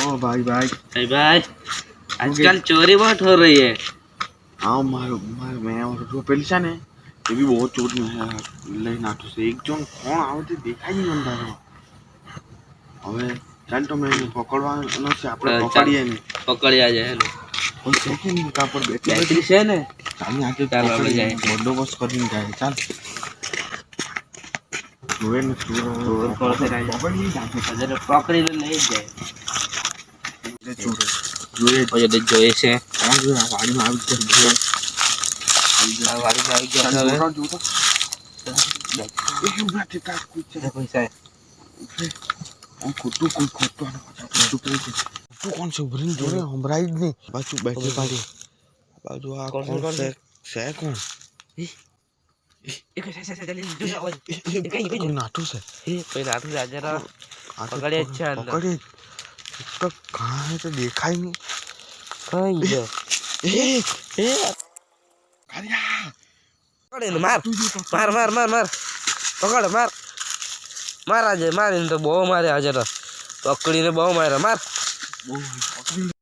ओ भाई भाई भाई भाई आजकल चोरी बहुत हो रही है। हाँ मैं और जो पेलिसा ने ये भी बहुत चोरी में है લઈ નાખ્યું છે એક જણ કોણ આવે તે દેખાય નહીં અંધારો હવે ચાલ તો મેં એને પકડવાનો છે આપણે પકડીએ ને પકડી આ જાય હેલો કોઈ છે કે નહીં કા પર બેઠી બેટરી છે ને ચાલ આજે ચાલ આપણે પકડીએ જાય બંદોબસ્ત કરીને જાય ચાલ જોવે ને ચોર પડશે પકડી જાતે હજાર પકડીને લઈ જ જાય જોઈએ પછી જોઈએ છે કોણ જોઈએ આ વાડીમાં આવી જાય આ વાડીમાં આવી ગયા હવે જોતો એ ઉભા છે તાર કોઈ છે પૈસા ખોટું કોઈ ખોટું તું કોણ છે ઉભરીને જોડે હમરાઈ જ નહીં પાછું બેઠી પાડી બાજુ આ કોણ છે કોણ નાટું છે પકડી તો કાંઈ તો દેખાય નહીં માર માર માર માર માર પકડ માર માર આજે મારીને તો બહુ મારે આજે પકડીને બહુ મારે માર